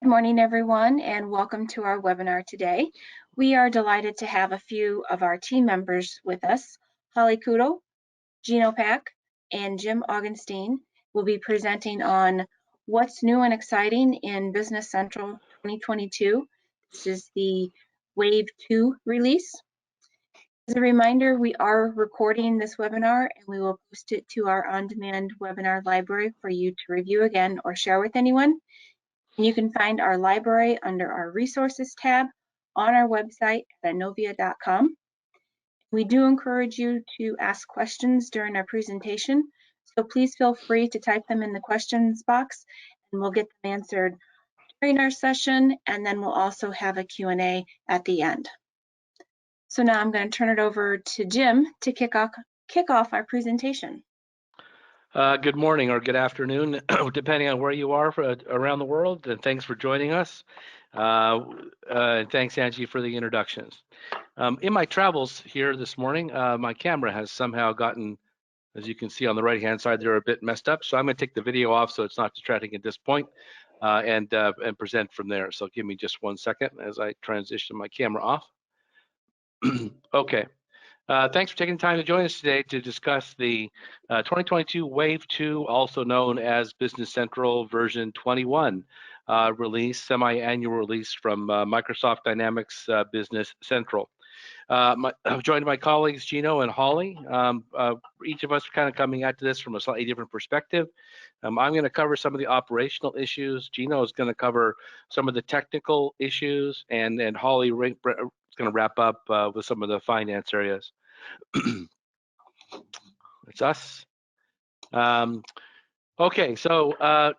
Good morning, everyone, and welcome to our webinar today. We are delighted to have a few of our team members with us. Holly Kutil, Gino, and Jim Augenstein will be presenting on what's new and exciting in Business Central 2022. This is the Wave 2 release. As a reminder, we are recording this webinar and we will post it to our on-demand webinar library for you to review again or share with anyone. You can find our library under our resources tab on our website at innovia.com. We do encourage you to ask questions during our presentation, so please feel free to type them in the questions box and we'll get them answered during our session, and then we'll also have a Q&A at the end. So now I'm going to turn it over to Jim to kick off our presentation. Good morning or good afternoon, depending on where you are around the world, and thanks for joining us. Thanks, Angie, for the introductions. In my travels here this morning, my camera has somehow gotten, as you can see on the right-hand side, they're a bit messed up. So I'm going to take the video off so it's not distracting at this point, and present from there. So give me just 1 second as I transition my camera off. Okay. Thanks for taking the time to join us today to discuss the 2022 Wave 2, also known as Business Central version 21 release, semi-annual release from Microsoft Dynamics Business Central. I've joined my colleagues Gino and Holly. Each of us are kind of coming at this from a slightly different perspective. I'm going to cover some of the operational issues. Gino is going to cover some of the technical issues, and Holly is going to wrap up with some of the finance areas. It's us. Okay, so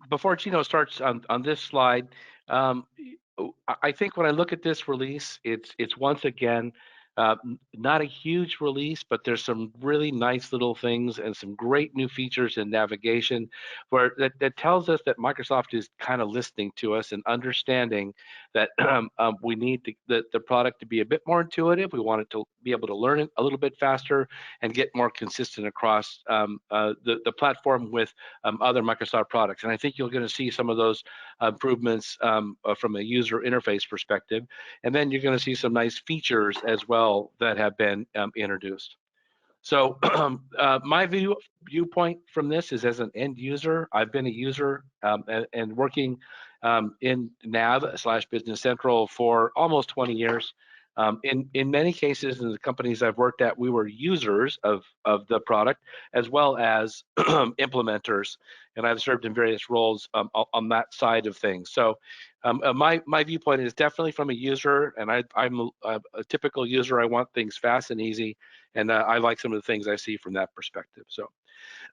before Gino starts on this slide, I think when I look at this release, it's once again not a huge release, but there's some really nice little things and some great new features in navigation where that tells us that Microsoft is kind of listening to us and understanding that we need the product to be a bit more intuitive. We want it to be able to learn it a little bit faster and get more consistent across the platform with other Microsoft products. And I think you're going to see some of those improvements from a user interface perspective. And then you're going to see some nice features as well that have been introduced. So my viewpoint from this is as an end user. I've been a user and working in Nav/Business Central for almost 20 years. In many cases, in the companies I've worked at, we were users of the product as well as implementers, and I've served in various roles on that side of things. So my viewpoint is definitely from a user, and I'm a typical user. I want things fast and easy, and I like some of the things I see from that perspective. So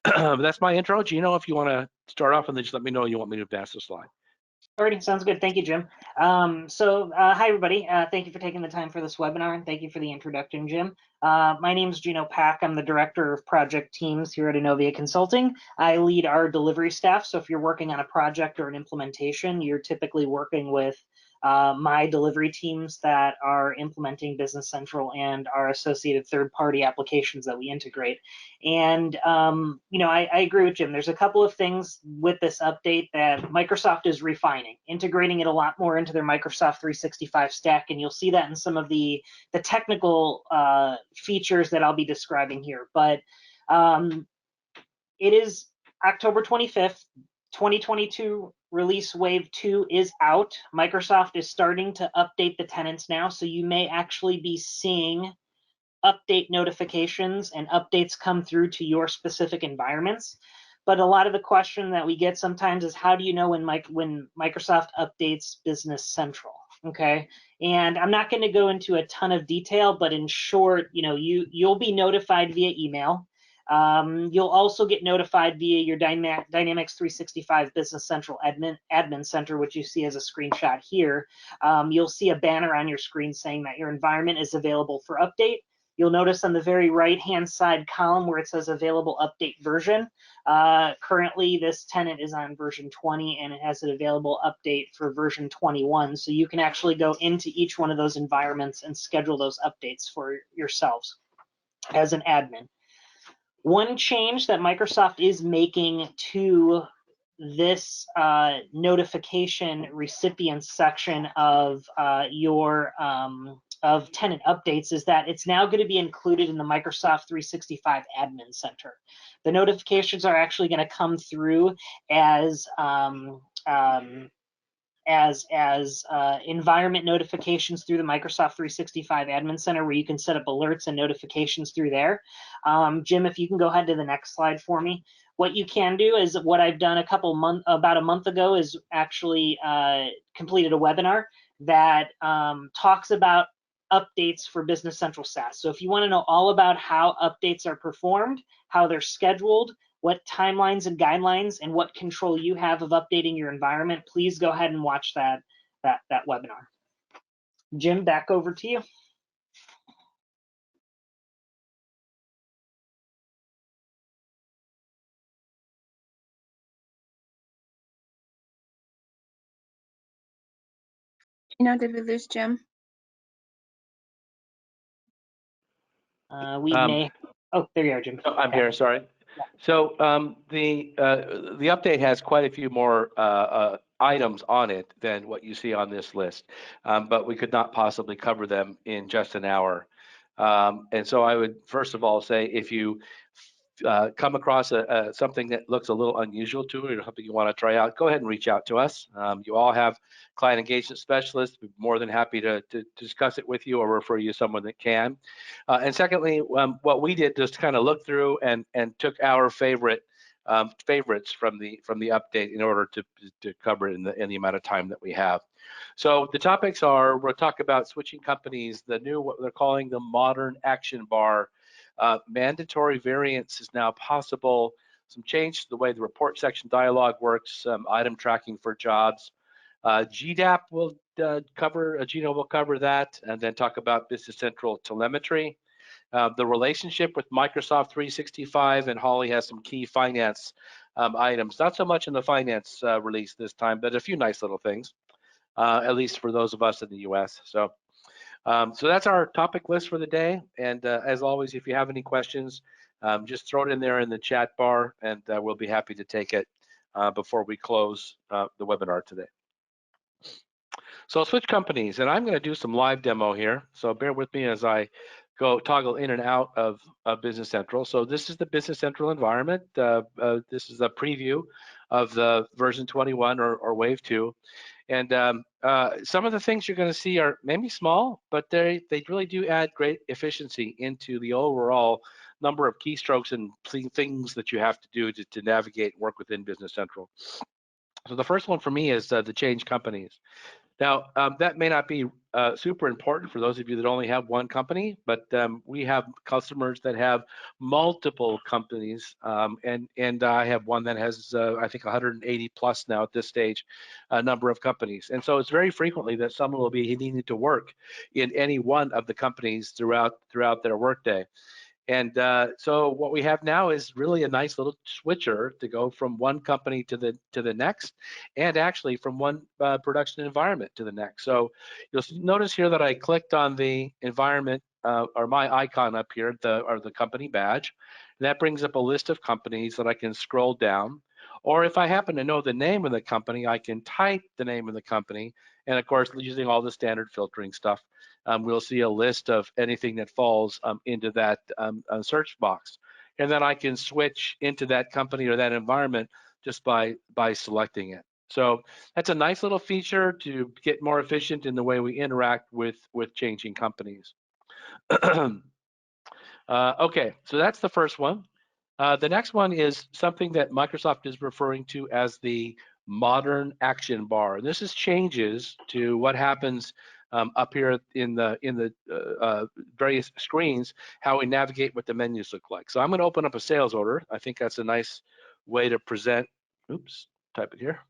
that's my intro. Gino, if you want to start off, and then just let me know you want me to advance the slide. Alrighty, sounds good. Thank you, Jim. Hi, everybody. Thank you for taking the time for this webinar, and thank you for the introduction, Jim. My name is Gino. I'm the Director of Project Teams here at Innovia Consulting. I lead our delivery staff, so if you're working on a project or an implementation, you're typically working with my delivery teams that are implementing Business Central and our associated third-party applications that we integrate. And I agree with Jim. There's a couple of things with this update that Microsoft is refining, integrating it a lot more into their Microsoft 365 stack, and you'll see that in some of the technical features that I'll be describing here. But it is October 25th, 2022. Release Wave 2 is out. Microsoft is starting to update the tenants now, so you may actually be seeing update notifications and updates come through to your specific environments. But a lot of the question that we get sometimes is, how do you know when Microsoft updates Business Central? Okay, and I'm not going to go into a ton of detail, but in short, you'll be notified via email. You'll also get notified via your Dynamics 365 Business Central Admin Center, which you see as a screenshot here. You'll see a banner on your screen saying that your environment is available for update. You'll notice on the very right-hand side column where it says available update version. Currently, this tenant is on version 20, and it has an available update for version 21. So you can actually go into each one of those environments and schedule those updates for yourselves as an admin. One change that Microsoft is making to this notification recipient section of your of tenant updates is that it's now going to be included in the Microsoft 365 Admin Center. The notifications are actually going to come through as environment notifications through the Microsoft 365 Admin Center, where you can set up alerts and notifications through there. Jim, if you can go ahead to the next slide for me. What you can do is what I've done about a month ago is actually completed a webinar that talks about updates for Business Central SaaS. So if you want to know all about how updates are performed, how they're scheduled, what timelines and guidelines and what control you have of updating your environment, please go ahead and watch that webinar. Jim, back over to you. Did we lose Jim? We may. Oh, there you are, Jim. Oh, I'm here. Sorry. Yeah. So the update has quite a few more items on it than what you see on this list, but we could not possibly cover them in just an hour. And so I would first of all say, if you come across something that looks a little unusual to you or something you want to try out, go ahead and reach out to us. You all have client engagement specialists. We're more than happy to discuss it with you or refer you to someone that can. And secondly, what we did was kind of look through and took our favorites from the update in order to cover it in the amount of time that we have. So the topics are, we'll talk about switching companies, the new, what they're calling the modern action bar. Mandatory variance is now possible. Some change to the way the report section dialog works, item tracking for jobs. GDAP will cover, Gino will cover that, and then talk about Business Central telemetry. The relationship with Microsoft 365, and Holly has some key finance items. Not so much in the finance release this time, but a few nice little things, at least for those of us in the US. So that's our topic list for the day. And as always, if you have any questions, just throw it in there in the chat bar, and we'll be happy to take it before we close the webinar today. So switch companies, and I'm going to do some live demo here. So bear with me as I go toggle in and out of Business Central. So this is the Business Central environment. This is a preview of the version 21 or wave 2. And some of the things you're going to see are maybe small, but they really do add great efficiency into the overall number of keystrokes and things that you have to do to navigate and work within Business Central. So the first one for me is the change companies. Now, that may not be super important for those of you that only have one company, but we have customers that have multiple companies, and I have one that has, I think, 180 plus now at this stage, a number of companies. And so it's very frequently that someone will be needing to work in any one of the companies throughout their workday. And so what we have now is really a nice little switcher to go from one company to the next, and actually from one production environment to the next. So you'll notice here that I clicked on the environment or my icon up here, the company badge. And that brings up a list of companies that I can scroll down. Or if I happen to know the name of the company, I can type the name of the company. And of course, using all the standard filtering stuff, we'll see a list of anything that falls into that search box. And then I can switch into that company or that environment just by selecting it. So that's a nice little feature to get more efficient in the way we interact with changing companies. Okay, so that's the first one. The next one is something that Microsoft is referring to as the modern action bar. This is changes to what happens up here in the various screens, how we navigate what the menus look like. So I'm going to open up a sales order. I think that's a nice way to present. Oops, type it here.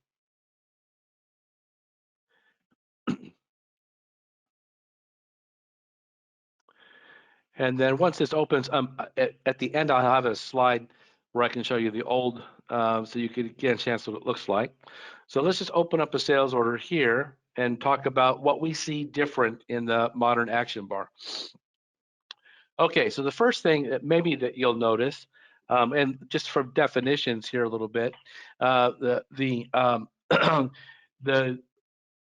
And then once this opens, at the end, I'll have a slide where I can show you the old, so you can get a chance of what it looks like. So let's just open up a sales order here and talk about what we see different in the modern action bar. Okay, so the first thing that maybe that you'll notice And just for definitions here a little bit, the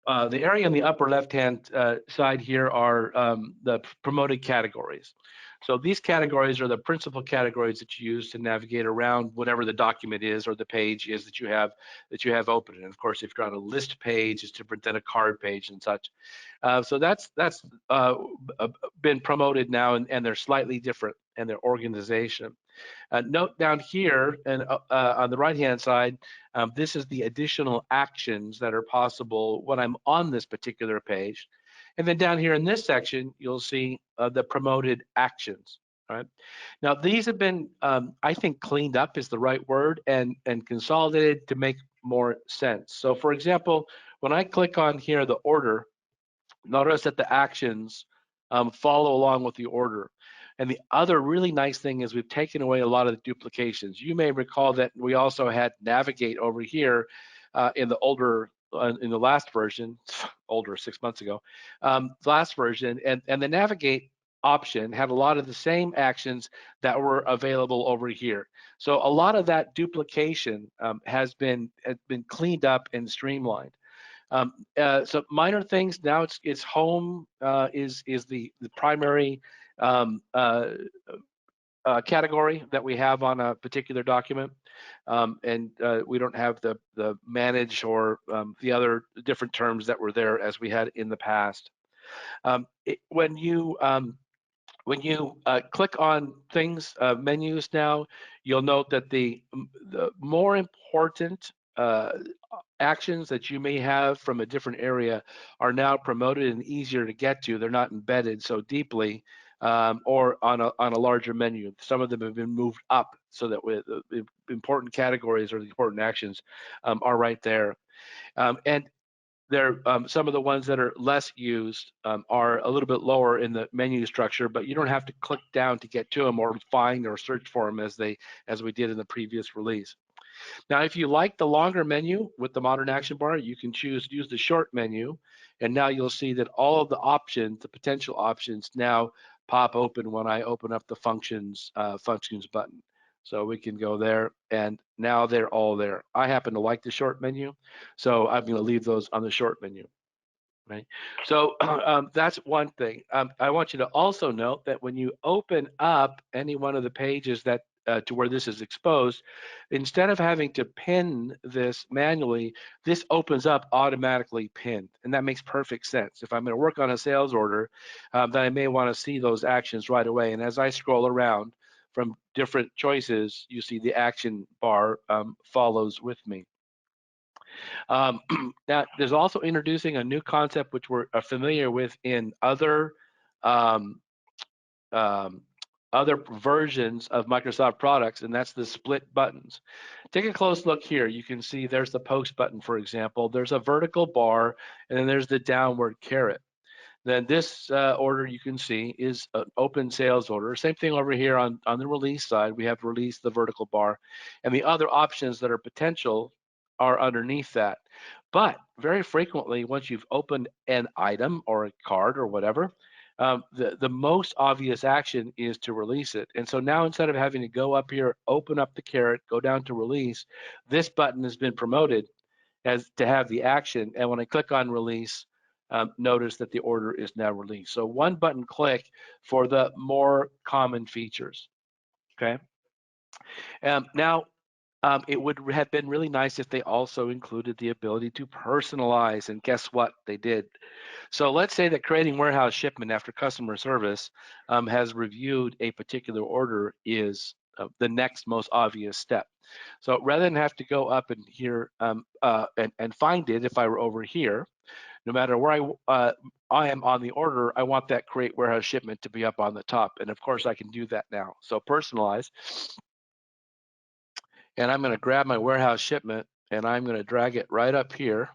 area in the upper left-hand side here are the promoted categories. So these categories are the principal categories that you use to navigate around whatever the document is or the page is that you have open. And of course, if you're on a list page, it's different than a card page and such. So that's been promoted now, and they're slightly different in their organization. Note down here and on the right-hand side, this is the additional actions that are possible when I'm on this particular page. And then down here in this section, you'll see the promoted actions. Right now, these have been, I think, cleaned up is the right word, and consolidated to make more sense. So, for example, when I click on here the order, notice that the actions follow along with the order. And the other really nice thing is we've taken away a lot of the duplications. You may recall that we also had navigate over here in the last version, older 6 months ago, last version, and the navigate option had a lot of the same actions that were available over here. So a lot of that duplication has been cleaned up and streamlined. So minor things now. It's home is the primary category that we have on a particular document, and we don't have the manage or the other different terms that were there as we had in the past. When you click on things, menus now, you'll note that the more important actions that you may have from a different area are now promoted and easier to get to. They're not embedded so deeply or on a larger menu. Some of them have been moved up so that the important categories or the important actions are right there. And some of the ones that are less used are a little bit lower in the menu structure, but you don't have to click down to get to them or find or search for them as we did in the previous release. Now, if you like the longer menu with the modern action bar, you can use the short menu, and now you'll see that all of the options, the potential options, now pop open when I open up the functions button. So we can go there, and now they're all there. I happen to like the short menu, so I'm going to leave those on the short menu. Right. So that's one thing. I want you to also note that when you open up any one of the pages that to where this is exposed, instead of having to pin this manually, this opens up automatically pinned, and that makes perfect sense. If I'm going to work on a sales order, then I may want to see those actions right away. And as I scroll around from different choices, you see the action bar follows with me. Now, there's also introducing a new concept which we're familiar with in other versions of Microsoft products, and that's the split buttons. Take a close look here. You can see there's the post button, for example. There's a vertical bar, and then there's the downward caret. Then this order you can see is an open sales order. Same thing over here on the release side. We have release the vertical bar, and the other options that are potential are underneath that. But very frequently, once you've opened an item or a card or whatever, the most obvious action is to release it. And so now instead of having to go up here, open up the caret, go down to release, this button has been promoted as to have the action. And when I click on release, notice that the order is now released. So one button click for the more common features. Okay. Now, it would have been really nice if they also included the ability to personalize, and guess what? They did. So let's say that creating warehouse shipment after customer service has reviewed a particular order is the next most obvious step. So rather than have to go up and here and find it, if I were over here, no matter where I am on the order, I want that create warehouse shipment to be up on the top. And of course, I can do that now. So personalize. And I'm going to grab my warehouse shipment and I'm going to drag it right up here.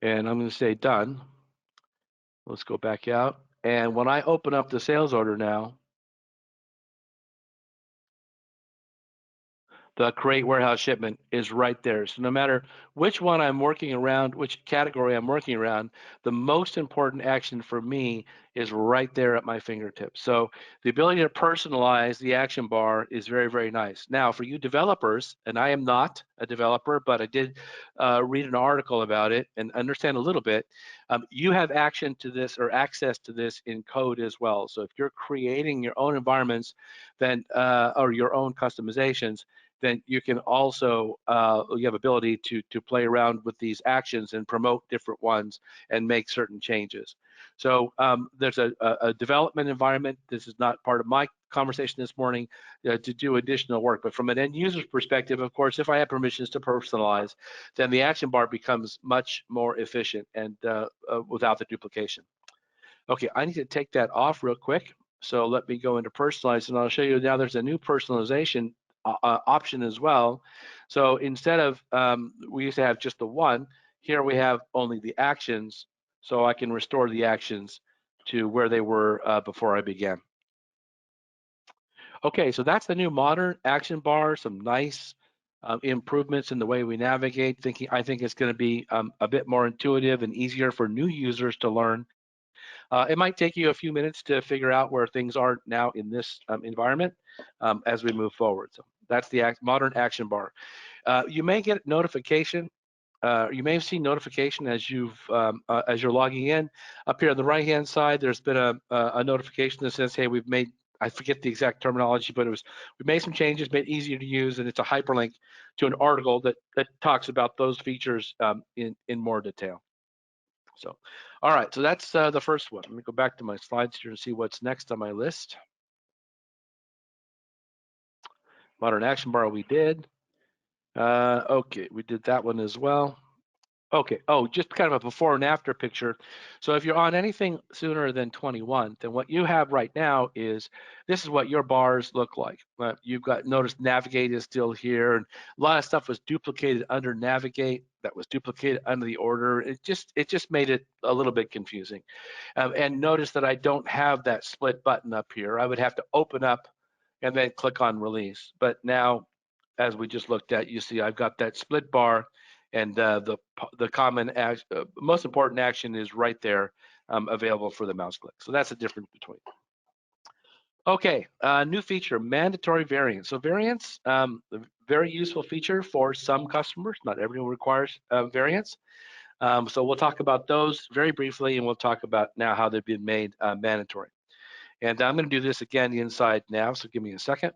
And I'm going to say done. Let's go back out. And when I open up the sales order now, the create warehouse shipment is right there. So no matter which one I'm working around, which category I'm working around, the most important action for me is right there at my fingertips. So the ability to personalize the action bar is very, very nice. Now, for you developers, and I am not a developer, but I did read an article about it and understand a little bit, you have action to this or access to this in code as well. So if you're creating your own environments, then or your own customizations, then you can also you have ability to play around with these actions and promote different ones and make certain changes. So there's a development environment. This is not part of my conversation this morning to do additional work, but from an end user's perspective, of course, if I have permissions to personalize, then the action bar becomes much more efficient and without the duplication. Okay, I need to take that off real quick. So let me go into personalize, and I'll show you now there's a new personalization option as well. So instead of, we used to have just the one, here we have only the actions, so I can restore the actions to where they were before I began. Okay, so that's the new modern action bar, some nice improvements in the way we navigate. I think it's going to be a bit more intuitive and easier for new users to learn. It might take you a few minutes to figure out where things are now in this environment as we move forward. So that's the modern action bar. You may get notification. You may have seen notification as you're logging in. Up here on the right-hand side, there's been a notification that says, "Hey, we've made." I forget the exact terminology, but we made some changes, made it easier to use, and it's a hyperlink to an article that talks about those features in more detail. So, all right, so that's the first one. Let me go back to my slides here and see what's next on my list. Modern action bar we did. Okay, we did that one as well. Okay, oh, just kind of a before and after picture. So if you're on anything sooner than 21, then what you have right now is, this is what your bars look like. You've got, notice navigate is still here, and a lot of stuff was duplicated under navigate, that was duplicated under the order. It just made it a little bit confusing. And notice that I don't have that split button up here. I would have to open up and then click on release. But now, as we just looked at, you see I've got that split bar, and the common most important action is right there, available for the mouse click. So that's the difference between. Okay, new feature, mandatory variants. So variants, a very useful feature for some customers. Not everyone requires variants. So we'll talk about those very briefly, and we'll talk about now how they've been made mandatory. And I'm going to do this again inside now, so give me a second.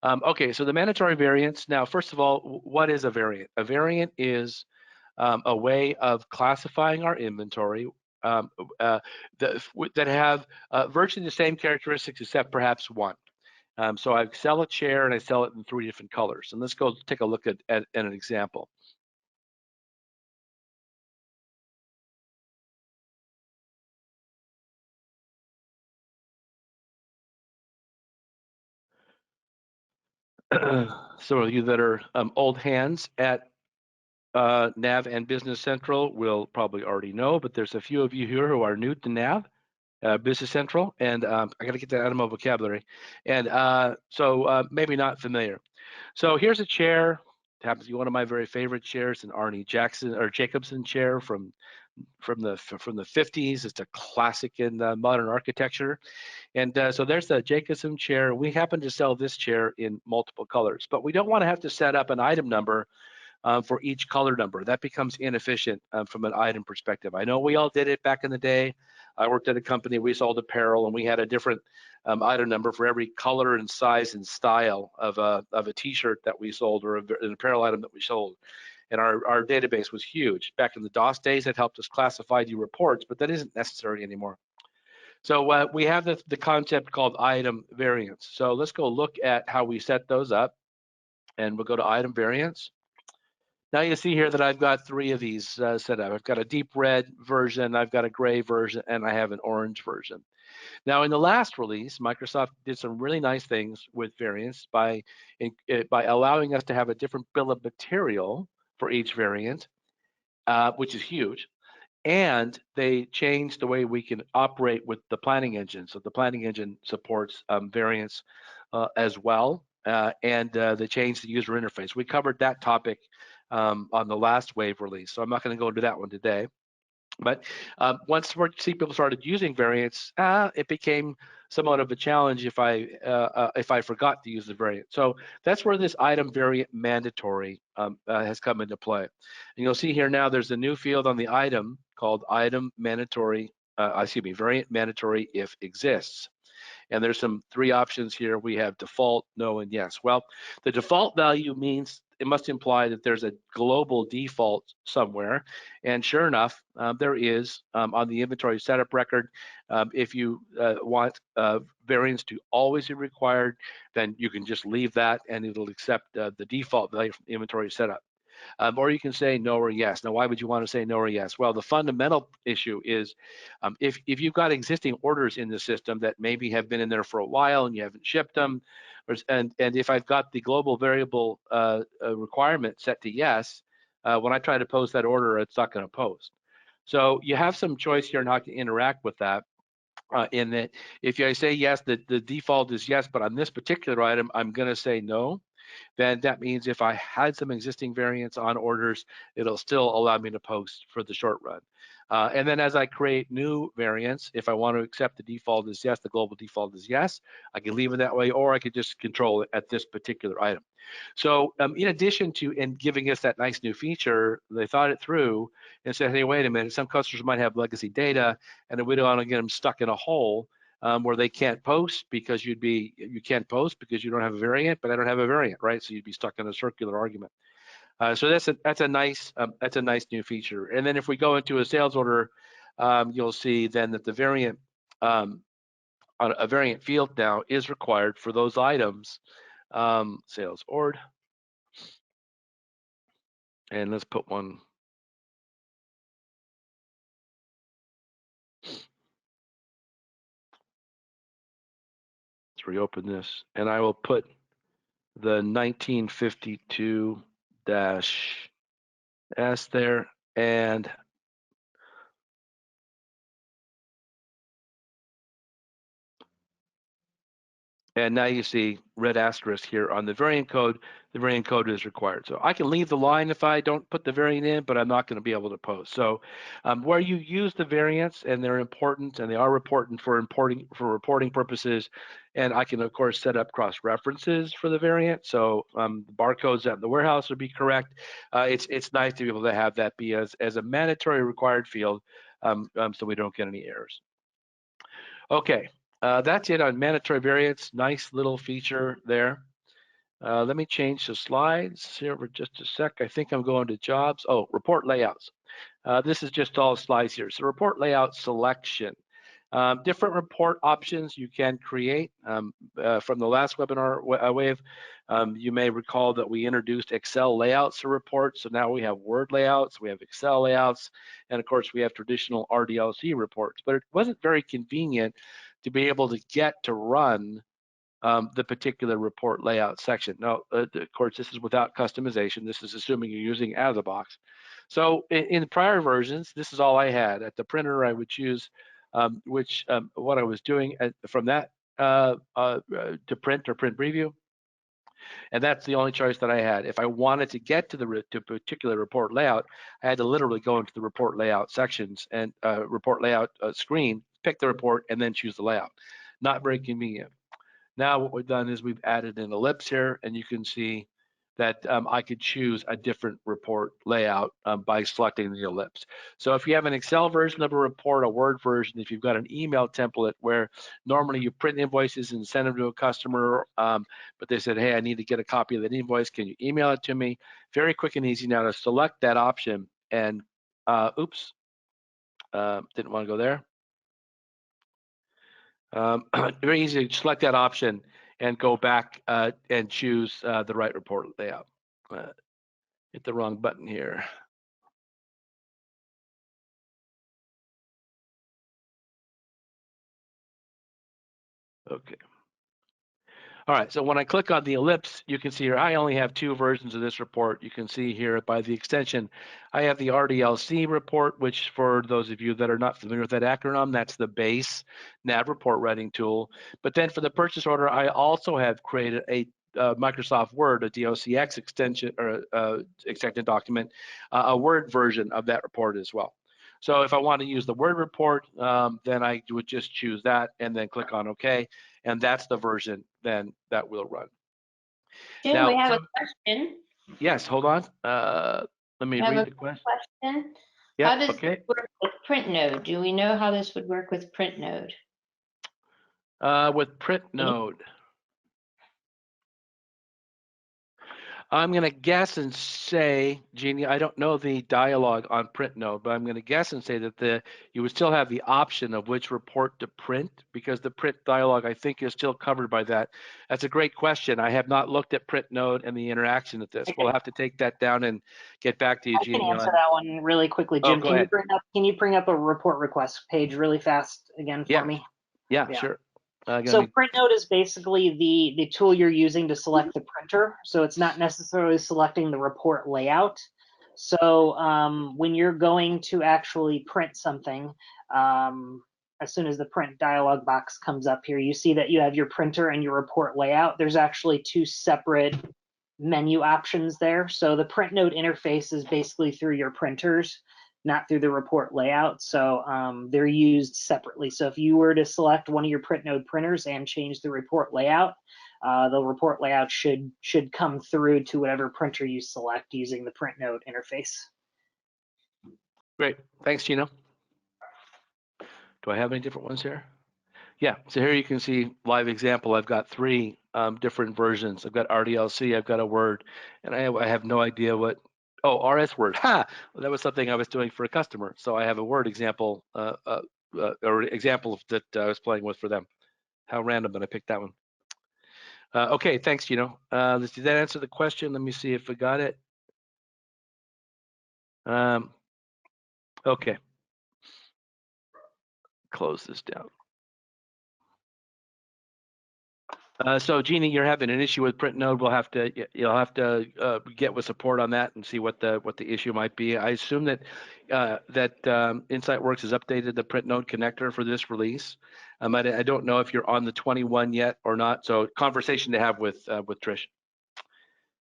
Okay, so the mandatory variants. Now, first of all, what is a variant? A variant is a way of classifying our inventory that have virtually the same characteristics except perhaps one. So I sell a chair and I sell it in 3 different colors. And let's go take a look at an example. Some of you that are old hands at Nav and Business Central will probably already know, but there's a few of you here who are new to Nav, Business Central, and I got to get that out of my vocabulary, and so maybe not familiar. So here's a chair. It happens to be one of my very favorite chairs, an Arnie Jackson or Jacobson chair from the 50s. It's a classic in modern architecture. And so there's the Jacobson chair. We happen to sell this chair in multiple colors, but we don't want to have to set up an item number for each color number. That becomes inefficient from an item perspective. I know we all did it back in the day. I worked at a company, we sold apparel, and we had a different item number for every color and size and style of a t-shirt that we sold, or an apparel item that we sold. And our database was huge. Back in the DOS days, it helped us classify the reports, but that isn't necessary anymore. So we have the concept called item variants. So let's go look at how we set those up, and we'll go to item variants. Now you see here that I've got 3 of these set up. I've got a deep red version, I've got a gray version, and I have an orange version. Now in the last release, Microsoft did some really nice things with variants by allowing us to have a different bill of material for each variant, which is huge. And they changed the way we can operate with the planning engine. So the planning engine supports variants as well. and the change the user interface. We covered that topic on the last wave release, so I'm not going to go into that one today. But once people started using variants, it became somewhat of a challenge if I forgot to use the variant. So that's where this item variant mandatory has come into play. And you'll see here now there's a new field on the item called item mandatory, variant mandatory if exists. And there's some 3 options here. We have default, no, and yes. Well, the default value means it must imply that there's a global default somewhere. And sure enough, there is on the inventory setup record. If you want variants to always be required, then you can just leave that and it'll accept the default value from the inventory setup. Or you can say no or yes. Now, why would you want to say no or yes? Well, the fundamental issue is if you've got existing orders in the system that maybe have been in there for a while and you haven't shipped them, and if I've got the global variable requirement set to yes, when I try to post that order, it's not going to post. So you have some choice here not to interact with that. In that, if I say yes, the default is yes, but on this particular item, I'm going to say no, then that means if I had some existing variants on orders, it'll still allow me to post for the short run. And then as I create new variants, if I want to accept the default is yes, the global default is yes, I can leave it that way, or I could just control it at this particular item. So in addition to giving us that nice new feature, they thought it through and said, hey, wait a minute, some customers might have legacy data and we don't want to get them stuck in a hole where they can't post because you can't post because you don't have a variant, but I don't have a variant, right? So you'd be stuck in a circular argument. So that's a nice new feature. And then if we go into a sales order, you'll see then that the variant on a variant field now is required for those items. Sales ord, and let's put one. Let's reopen this, and I will put the 1952-S there, and now you see red asterisk here on the variant code. The variant code is required. So I can leave the line if I don't put the variant in, but I'm not going to be able to post. So where you use the variants, and they're important, and they are important for reporting purposes, and I can, of course, set up cross-references for the variant. So the barcodes out in the warehouse would be correct. It's nice to be able to have that be as a mandatory required field so we don't get any errors. Okay. That's it on mandatory variants. Nice little feature there. Let me change the slides here for just a sec. I think I'm going to jobs. Oh, report layouts. This is just all slides here. So report layout selection. Different report options you can create. From the last webinar wave, you may recall that we introduced Excel layouts to reports. So now we have Word layouts, we have Excel layouts, and of course we have traditional RDLC reports. But it wasn't very convenient to be able to get to run the particular report layout section. Now, of course, this is without customization. This is assuming you're using out of the box. So in prior versions, this is all I had. At the printer, I would choose what I was doing from that to print or print preview. And that's the only choice that I had. If I wanted to get to the particular report layout, I had to literally go into the report layout sections and report layout screen, pick the report, and then choose the layout. Not very convenient. Now what we've done is we've added an ellipse here, and you can see that I could choose a different report layout by selecting the ellipse. So if you have an Excel version of a report, a Word version, if you've got an email template where normally you print invoices and send them to a customer, but they said, hey, I need to get a copy of that invoice, can you email it to me? Very quick and easy now to select that option and, oops, didn't want to go there. Very easy to select that option and go back and choose the right report layout. Hit the wrong button here. Okay. All right, so when I click on the ellipse, you can see here, I only have 2 versions of this report. You can see here by the extension, I have the RDLC report, which for those of you that are not familiar with that acronym, that's the base NAV report writing tool. But then for the purchase order, I also have created a Microsoft Word, a docx extension or extension document, a Word version of that report as well. So if I want to use the Word report, then I would just choose that and then click on OK, and that's the version then that will run. Jim, Now, we have a question. yes, hold on. Let me read the question. Yeah, How does okay. this work with print node? Do we know how this would work with print node? With print node, I'm going to guess and say, Jeannie, I don't know the dialogue on print node, but I'm going to guess and say that you would still have the option of which report to print, because the print dialogue, I think, is still covered by that. That's a great question. I have not looked at print node and the interaction with this. We'll have to take that down and get back to you, Jeannie. I can answer that one really quickly, Jim. Go ahead. Can you bring up a report request page really fast again for me? Yeah, sure. So print node is basically the tool you're using to select the printer. So it's not necessarily selecting the report layout. So when you're going to actually print something, as soon as the print dialog box comes up here, you see that you have your printer and your report layout. There's actually two separate menu options there. So the print node interface is basically through your printers, not through the report layout. So they're used separately. So if you were to select one of your print node printers and change the report layout, the report layout should come through to whatever printer you select using the print node interface. Great, thanks, Gino. Do I have any different ones here? Yeah, so here you can see live example. I've got three different versions. I've got RDLC, I've got a Word, and I have no idea what, RS Word. Ha! Well, that was something I was doing for a customer. So I have a Word example, or example that I was playing with for them. How random that I picked that one. Okay, thanks, Gino. Did that answer the question? Let me see if I got it. Okay. Close this down. So Jeannie, you're having an issue with print node. You'll have to get with support on that and see what the issue might be. I assume that InsightWorks has updated the print node connector for this release. I don't know if you're on the 21 yet or not. So conversation to have with Trish.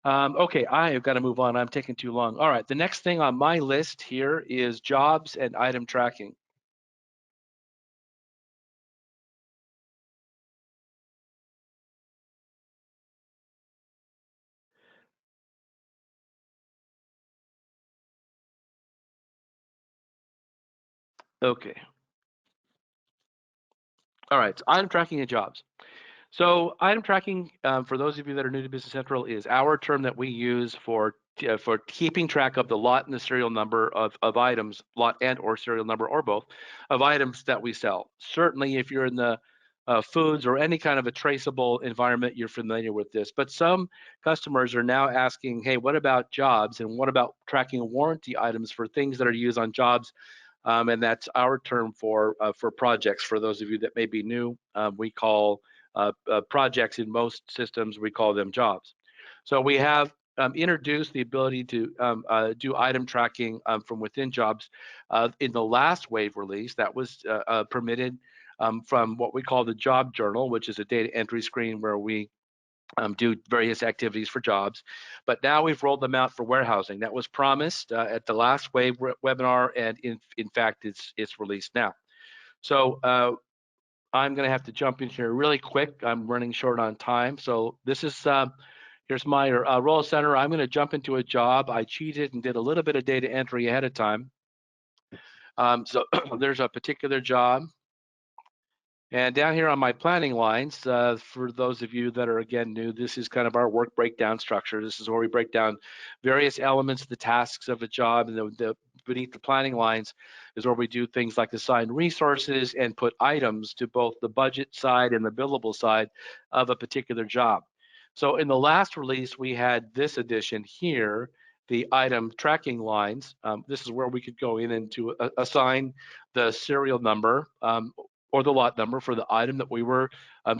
Okay, I have got to move on. I'm taking too long. All right, the next thing on my list here is jobs and item tracking. Okay. All right, so item tracking and jobs. So item tracking, for those of you that are new to Business Central, is our term that we use for keeping track of the lot and the serial number of items, lot and or serial number or both, of items that we sell. Certainly if you're in the foods or any kind of a traceable environment, you're familiar with this. But some customers are now asking, hey, what about jobs? And what about tracking warranty items for things that are used on jobs? And that's our term for projects. For those of you that may be new, we call projects in most systems, we call them jobs. So we have introduced the ability to do item tracking from within jobs. In the last wave release, that was permitted from what we call the job journal, which is a data entry screen where we do various activities for jobs. But now we've rolled them out for warehousing. That was promised at the last wave webinar, and in fact, it's released now. So I'm going to have to jump in here really quick. I'm running short on time. So this is, here's my role center. I'm going to jump into a job. I cheated and did a little bit of data entry ahead of time. So there's a particular job. And down here on my planning lines, for those of you that are, again, new, this is kind of our work breakdown structure. This is where we break down various elements of the tasks of a job, and beneath the planning lines is where we do things like assign resources and put items to both the budget side and the billable side of a particular job. So in the last release, we had this addition here, the item tracking lines. This is where we could go in and to assign the serial number or the lot number for the item that we were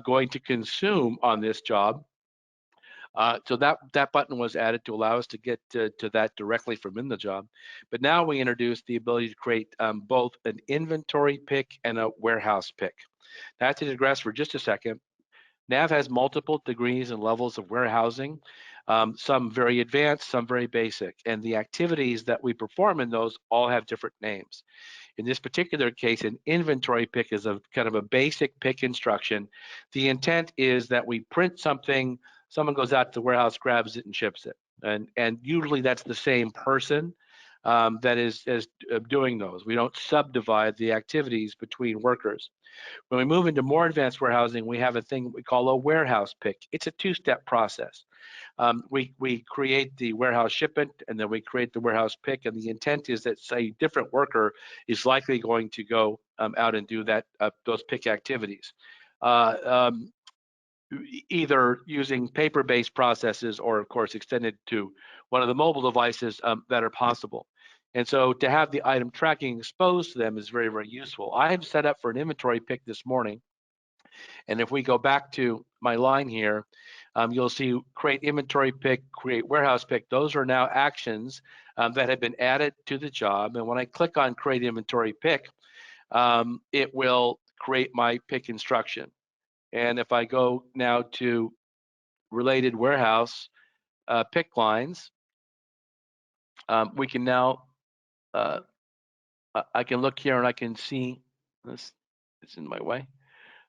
going to consume on this job. So that button was added to allow us to get to that directly from in the job. But now we introduced the ability to create both an inventory pick and a warehouse pick. Now, to digress for just a second. Nav has multiple degrees and levels of warehousing, some very advanced, some very basic, and the activities that we perform in those all have different names. In this particular case, an inventory pick is a kind of a basic pick instruction. The intent is that we print something, someone goes out to the warehouse, grabs it, and ships it. And usually that's the same person that is doing those. We don't subdivide the activities between workers. When we move into more advanced warehousing, we have a thing we call a warehouse pick. It's a two-step process. We create the warehouse shipment, and then we create the warehouse pick, and the intent is that a different worker is likely going to go out and do that those pick activities, either using paper-based processes or, of course, extended to one of the mobile devices that are possible. And so to have the item tracking exposed to them is very, very useful. I have set up for an inventory pick this morning. And if we go back to my line here, you'll see create inventory pick, create warehouse pick. Those are now actions that have been added to the job. And when I click on create inventory pick, it will create my pick instruction. And if I go now to related warehouse pick lines, we can now, I can look here and I can see, this is in my way.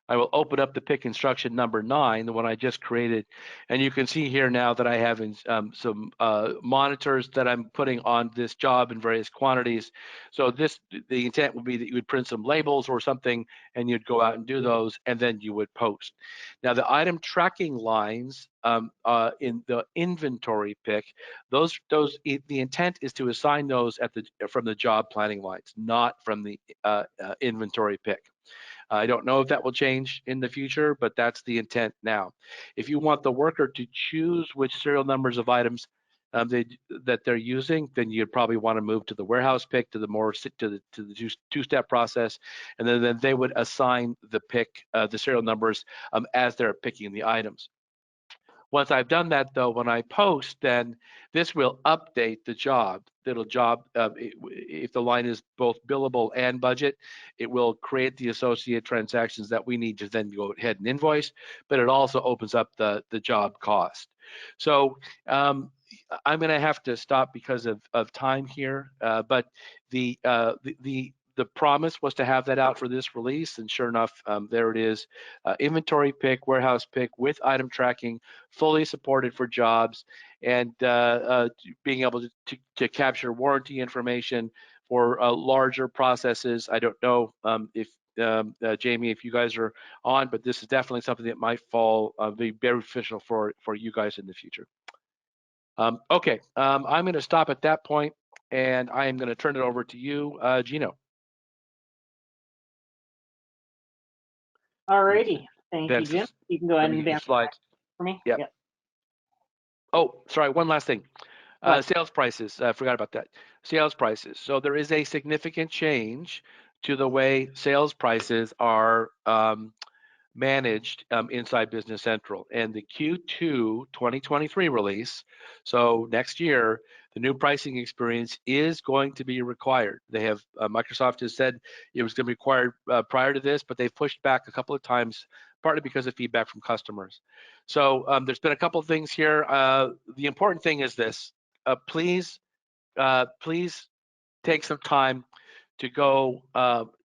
I will open up the pick instruction number 9, the one I just created, and you can see here now that I have some monitors that I'm putting on this job in various quantities. So the intent would be that you would print some labels or something, and you'd go out and do those, and then you would post. Now the item tracking lines in the inventory pick, the intent is to assign those from the job planning lines, not from the inventory pick. I don't know if that will change in the future, but that's the intent now. If you want the worker to choose which serial numbers of items that they're using, then you'd probably want to move to the warehouse pick, to the two-step process, and then they would assign the pick, the serial numbers as they're picking the items. Once I've done that, though, when I post, then this will update the job. If the line is both billable and budget, it will create the associated transactions that we need to then go ahead and invoice, but it also opens up the job cost. So I'm going to have to stop because of time here, but the promise was to have that out for this release, and sure enough, there it is. Inventory pick, warehouse pick with item tracking, fully supported for jobs, and being able to capture warranty information for larger processes. I don't know if Jamie, if you guys are on, but this is definitely something that might be beneficial for you guys in the future. Okay, I'm going to stop at that point, and I am going to turn it over to you, Gino. Alrighty, thank you, Jim. You can go ahead and advance slides for me. Yep. Yep. Oh, sorry, one last thing. Sales prices, I forgot about that. Sales prices. So there is a significant change to the way sales prices are managed inside Business Central. And the Q2 2023 release, so next year, the new pricing experience is going to be required. They have, Microsoft has said it was going to be required prior to this, but they've pushed back a couple of times, partly because of feedback from customers. So there's been a couple of things here. The important thing is this, please take some time to go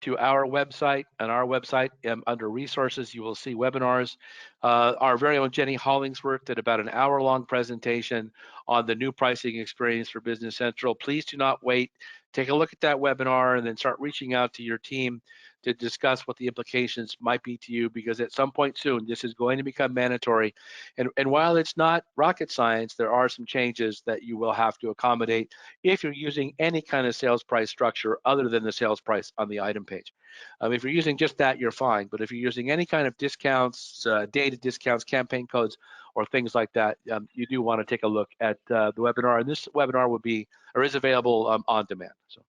to our website. On our website, under resources, you will see webinars. Our very own Jenny Hollingsworth did about an hour-long presentation on the new pricing experience for Business Central. Please do not wait. Take a look at that webinar and then start reaching out to your team to discuss what the implications might be to you, because at some point soon, this is going to become mandatory. And while it's not rocket science, there are some changes that you will have to accommodate if you're using any kind of sales price structure other than the sales price on the item page. If you're using just that, you're fine. But if you're using any kind of discounts, data discounts, campaign codes, or things like that, you do want to take a look at the webinar. And this webinar will be, or is available on demand. So,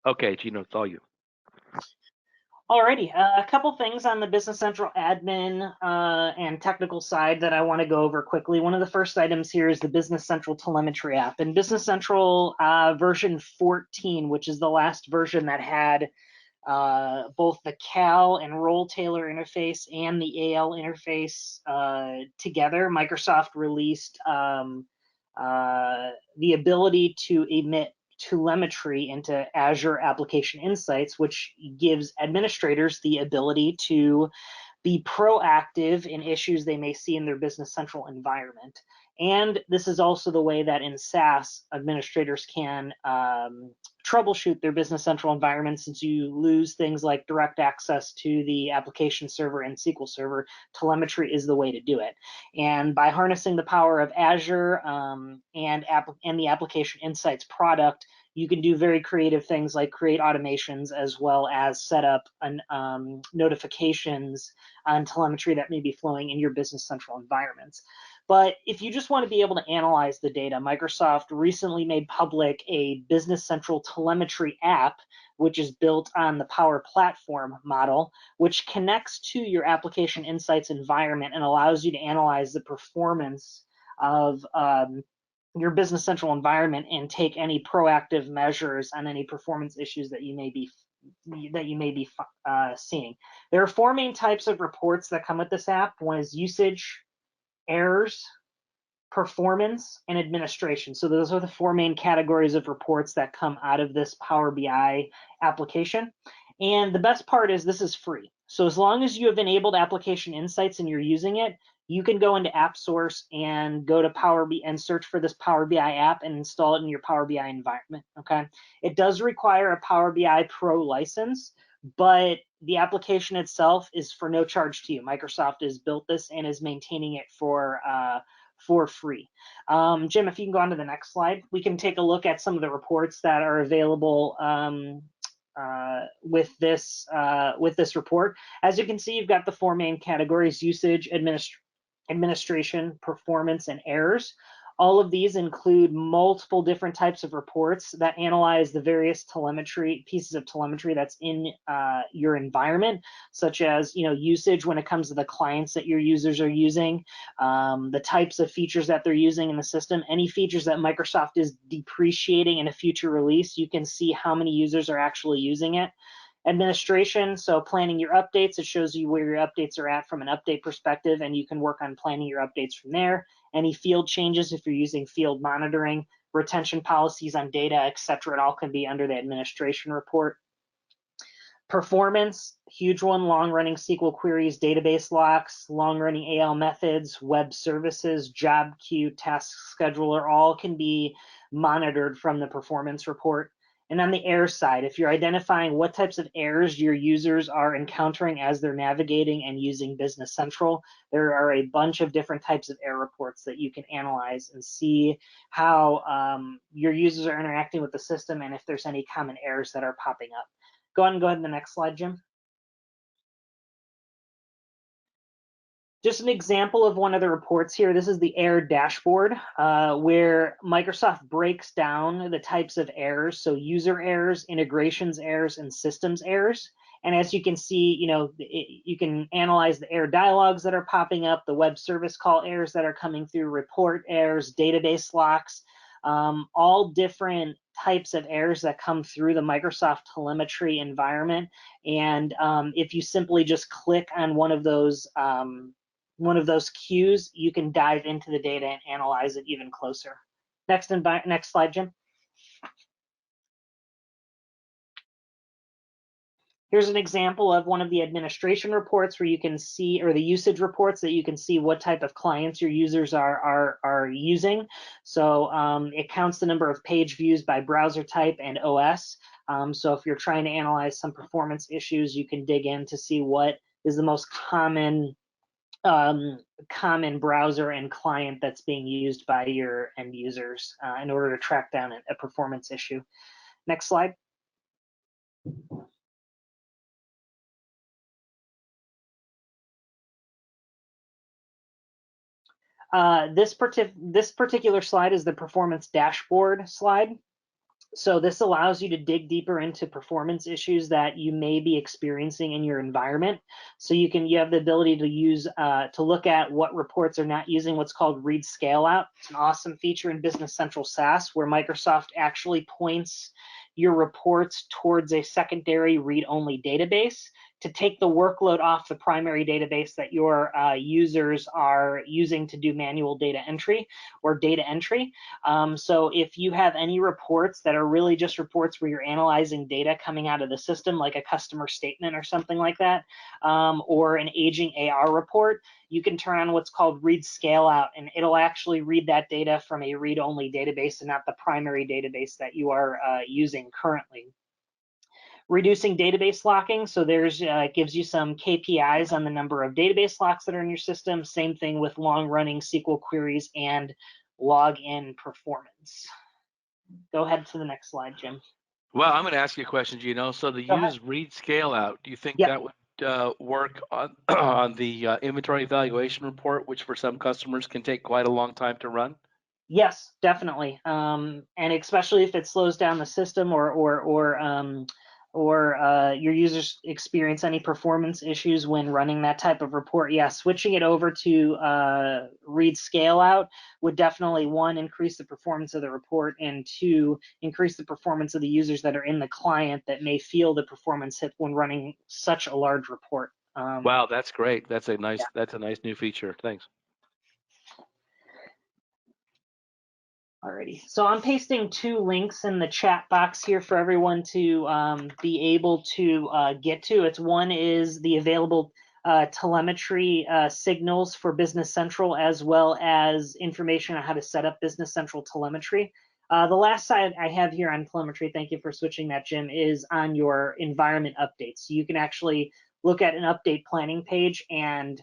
okay, Gino, it's all you. Alrighty, a couple things on the Business Central admin and technical side that I want to go over quickly. One of the first items here is the Business Central telemetry app. And Business Central version 14, which is the last version that had both the Cal and Roll Taylor interface and the AL interface together. Microsoft released the ability to emit telemetry into Azure Application Insights, which gives administrators the ability to be proactive in issues they may see in their Business Central environment. And this is also the way that in SaaS, administrators can troubleshoot their Business Central environment. Since you lose things like direct access to the application server and SQL Server, telemetry is the way to do it. And by harnessing the power of Azure and the Application Insights product, you can do very creative things like create automations as well as set up notifications on telemetry that may be flowing in your Business Central environments. But if you just want to be able to analyze the data, Microsoft recently made public a Business Central telemetry app, which is built on the Power Platform model, which connects to your Application Insights environment and allows you to analyze the performance of your Business Central environment and take any proactive measures on any performance issues that you may be seeing. There are 4 main types of reports that come with this app. One is usage, errors, performance, and administration. So those are the 4 main categories of reports that come out of this Power BI application. And the best part is this is free. So as long as you have enabled Application Insights and you're using it, you can go into App Source and go to Power BI and search for this Power BI app and install it in your Power BI environment, okay? It does require a Power BI Pro license, but the application itself is for no charge to you. Microsoft has built this and is maintaining it for free. Jim, if you can go on to the next slide, we can take a look at some of the reports that are available with this report. As you can see, you've got the 4 main categories: usage, administration, performance, and errors. All of these include multiple different types of reports that analyze the various pieces of telemetry that's in your environment, such as usage when it comes to the clients that your users are using, the types of features that they're using in the system, any features that Microsoft is depreciating in a future release, you can see how many users are actually using it. Administration, so planning your updates, it shows you where your updates are at from an update perspective, and you can work on planning your updates from there. Any field changes, if you're using field monitoring, retention policies on data, etc., it all can be under the administration report. Performance, huge one, long-running SQL queries, database locks, long-running AL methods, web services, job queue, task scheduler, all can be monitored from the performance report. And on the error side, if you're identifying what types of errors your users are encountering as they're navigating and using Business Central, there are a bunch of different types of error reports that you can analyze and see how your users are interacting with the system and if there's any common errors that are popping up. Go ahead to the next slide, Jim. Just an example of one of the reports here. This is the error dashboard where Microsoft breaks down the types of errors. So user errors, integrations errors, and systems errors. And as you can see, you can analyze the error dialogues that are popping up, the web service call errors that are coming through, report errors, database locks, all different types of errors that come through the Microsoft telemetry environment. And if you simply just click on one of those queues, you can dive into the data and analyze it even closer. Next slide, Jim. Here's an example of one of the administration reports where you can see, or the usage reports that you can see what type of clients your users are using. So it counts the number of page views by browser type and OS. So if you're trying to analyze some performance issues, you can dig in to see what is the most common browser and client that's being used by your end users in order to track down a performance issue. Next slide. This particular slide is the performance dashboard slide. So this allows you to dig deeper into performance issues that you may be experiencing in your environment. So you have the ability to use to look at what reports are not using what's called read scale out. It's an awesome feature in Business Central SaaS where Microsoft actually points your reports towards a secondary read-only database to take the workload off the primary database that your users are using to do manual data entry or data entry. So if you have any reports that are really just reports where you're analyzing data coming out of the system, like a customer statement or something like that, or an aging AR report, you can turn on what's called read scale out, and it'll actually read that data from a read-only database and not the primary database that you are using currently. Reducing database locking, so there's gives you some KPIs on the number of database locks that are in your system. Same thing with long-running SQL queries and login performance. Go ahead to the next slide, Jim. Well, I'm going to ask you a question, Gino. So the use read scale out, do you think Yep. that would work on on the inventory evaluation report, which for some customers can take quite a long time to run? Yes, definitely, and especially if it slows down the system or your users experience any performance issues when running that type of report. Yeah, switching it over to read scale out would definitely, one, increase the performance of the report, and two, increase the performance of the users that are in the client that may feel the performance hit when running such a large report. Wow, that's great. That's a nice new feature. Thanks. Alrighty, so I'm pasting 2 links in the chat box here for everyone to be able to get to. One is the available telemetry signals for Business Central, as well as information on how to set up Business Central telemetry. The last slide I have here on telemetry, thank you for switching that, Jim, is on your environment updates. So you can actually look at an update planning page, and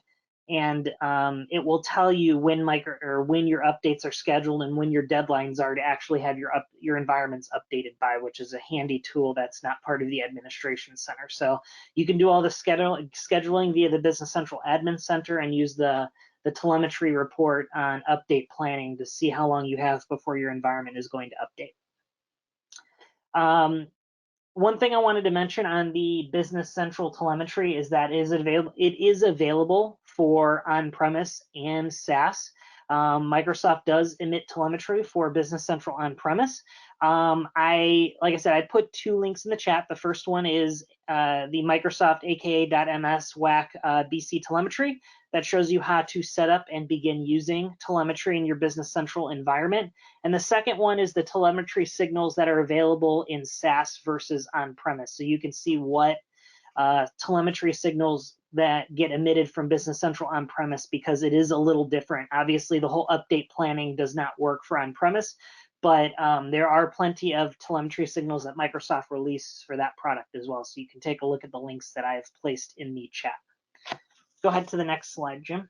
it will tell you when your updates are scheduled and when your deadlines are to actually have your environments updated by, which is a handy tool that's not part of the administration center. So you can do all the scheduling via the Business Central Admin Center and use the telemetry report on update planning to see how long you have before your environment is going to update. One thing I wanted to mention on the Business Central telemetry is that it is available for on-premise and SaaS. Microsoft does emit telemetry for Business Central on-premise. Like I said, I put 2 links in the chat. The first one is the Microsoft aka.ms WAC BC telemetry that shows you how to set up and begin using telemetry in your Business Central environment. And the second one is the telemetry signals that are available in SaaS versus on-premise. So you can see what telemetry signals that get emitted from Business Central on-premise, because it is a little different. Obviously, the whole update planning does not work for on-premise, but there are plenty of telemetry signals that Microsoft releases for that product as well. So you can take a look at the links that I have placed in the chat. Go ahead to the next slide, Jim.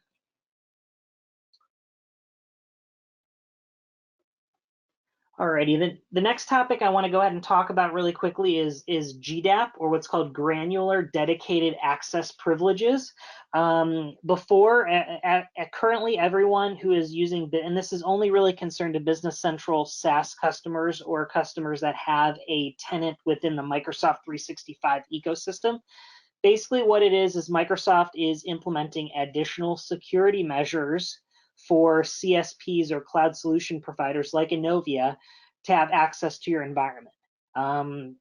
Alrighty, the next topic I want to go ahead and talk about really quickly is GDAP, or what's called Granular Dedicated Access Privileges. Currently everyone who is using, and this is only really concerned to Business Central SaaS customers or customers that have a tenant within the Microsoft 365 ecosystem. Basically what it is Microsoft is implementing additional security measures for CSPs or cloud solution providers like Innovia to have access to your environment.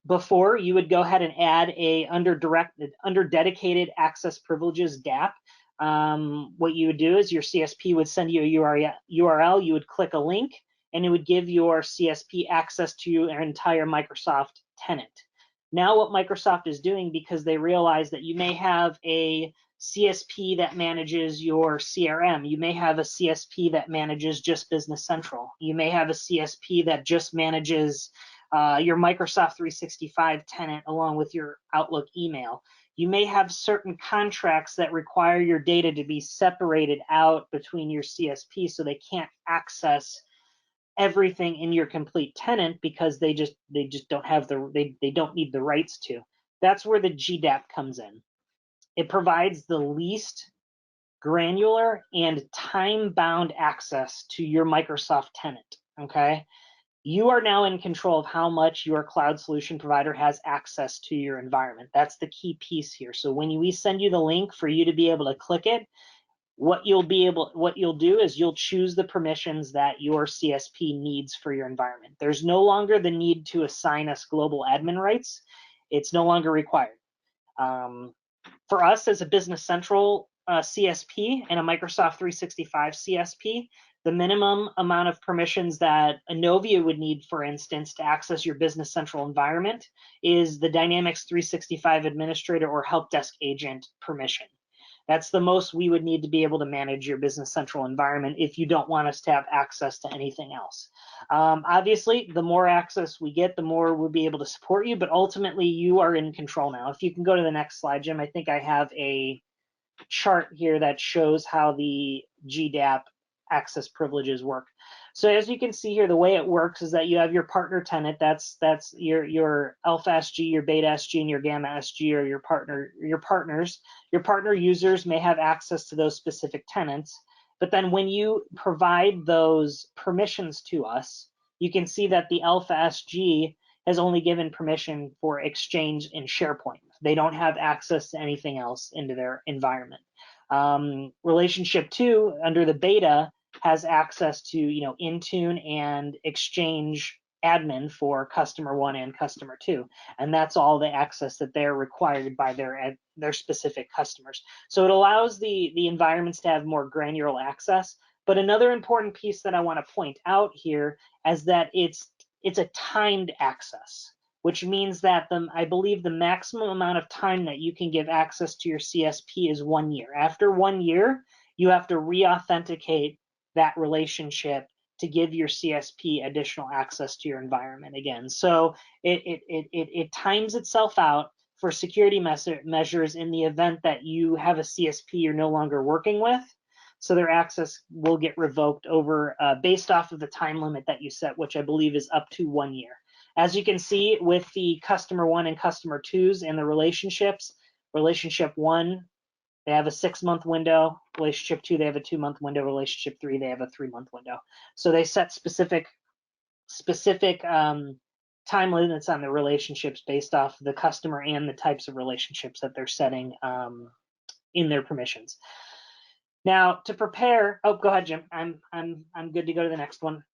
Before, you would go ahead and add a under dedicated access privileges DAP. What you would do is your CSP would send you a URL, you would click a link, and it would give your CSP access to your entire Microsoft tenant. Now what Microsoft is doing, because they realize that you may have a CSP that manages your CRM, you may have a CSP that manages just Business Central, you may have a CSP that just manages your Microsoft 365 tenant along with your Outlook email. You may have certain contracts that require your data to be separated out between your CSP, so they can't access everything in your complete tenant because they just don't have they don't need the rights to. That's where the GDAP comes in. It provides the least granular and time-bound access to your Microsoft tenant. Okay, you are now in control of how much your cloud solution provider has access to your environment. That's the key piece here. So when we send you the link for you to be able to click it, what you'll do is you'll choose the permissions that your CSP needs for your environment. There's no longer the need to assign us global admin rights. It's no longer required. For us as a Business Central CSP and a Microsoft 365 CSP, the minimum amount of permissions that Innovia would need, for instance, to access your Business Central environment is the Dynamics 365 administrator or help desk agent permission. That's the most we would need to be able to manage your Business Central environment if you don't want us to have access to anything else. Obviously, the more access we get, the more we'll be able to support you, but ultimately you are in control now. If you can go to the next slide, Jim, I think I have a chart here that shows how the GDAP access privileges work. So as you can see here, the way it works is that you have your partner tenant. That's your alpha SG, your beta SG, and your gamma SG, or your partners. Your partner users may have access to those specific tenants. But then when you provide those permissions to us, you can see that the alpha SG has only given permission for Exchange and SharePoint. They don't have access to anything else into their environment. Relationship 2 under the beta has access to Intune and Exchange admin for customer 1 and customer 2, and that's all the access that they're required by their specific customers. So it allows the environments to have more granular access. But another important piece that I want to point out here is that it's a timed access, which means that I believe the maximum amount of time that you can give access to your CSP is 1 year. After 1 year, you have to re-authenticate that relationship to give your CSP additional access to your environment again. So it times itself out for security measures in the event that you have a CSP you're no longer working with. So their access will get revoked over based off of the time limit that you set, which I believe is up to 1 year. As you can see with the customer 1 and customer 2s and the relationships, relationship 1, they have a 6-month window. Relationship 2, they have a 2-month window. Relationship 3, they have a 3-month window. So they set specific time limits on the relationships based off the customer and the types of relationships that they're setting in their permissions. Now to prepare, oh, go ahead, Jim. I'm good to go to the next one.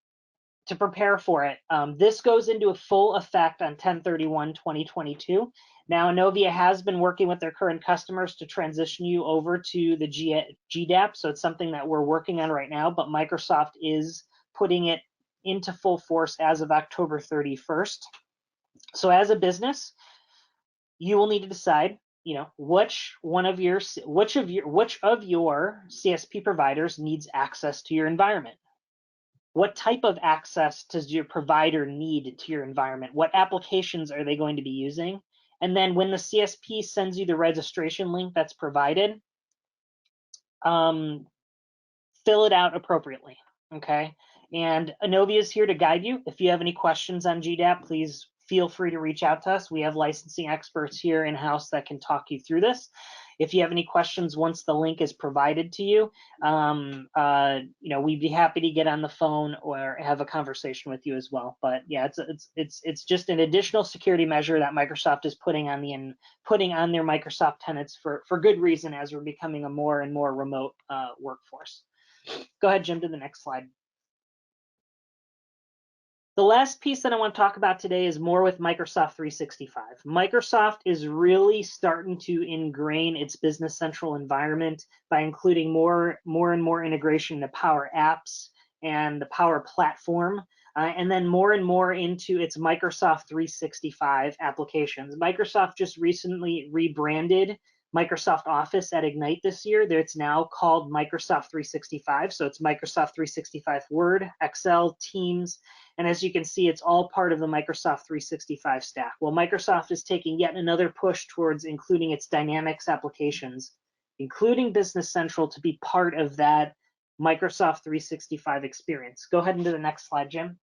To prepare for it, this goes into a full effect on 10/31/2022. Now, Innovia has been working with their current customers to transition you over to the GDAP, so it's something that we're working on right now, but Microsoft is putting it into full force as of October 31st. So as a business, you will need to decide, which of your CSP providers needs access to your environment. What type of access does your provider need to your environment? What applications are they going to be using? And then when the CSP sends you the registration link that's provided, fill it out appropriately, okay? And Innovia is here to guide you. If you have any questions on GDAP, please feel free to reach out to us. We have licensing experts here in-house that can talk you through this. If you have any questions once the link is provided to you, we'd be happy to get on the phone or have a conversation with you as well. But yeah, it's just an additional security measure that Microsoft is putting on their Microsoft tenants for good reason, as we're becoming a more and more remote workforce. Go ahead, Jim, to the next slide. The last piece that I want to talk about today is more with Microsoft 365. Microsoft is really starting to ingrain its Business Central environment by including more and more integration into Power Apps and the Power Platform, and then more and more into its Microsoft 365 applications. Microsoft just recently rebranded Microsoft Office at Ignite this year. It's now called Microsoft 365. So it's Microsoft 365 Word, Excel, Teams, and as you can see, it's all part of the Microsoft 365 stack. Well, Microsoft is taking yet another push towards including its Dynamics applications, including Business Central, to be part of that Microsoft 365 experience. Go ahead into the next slide, Jim.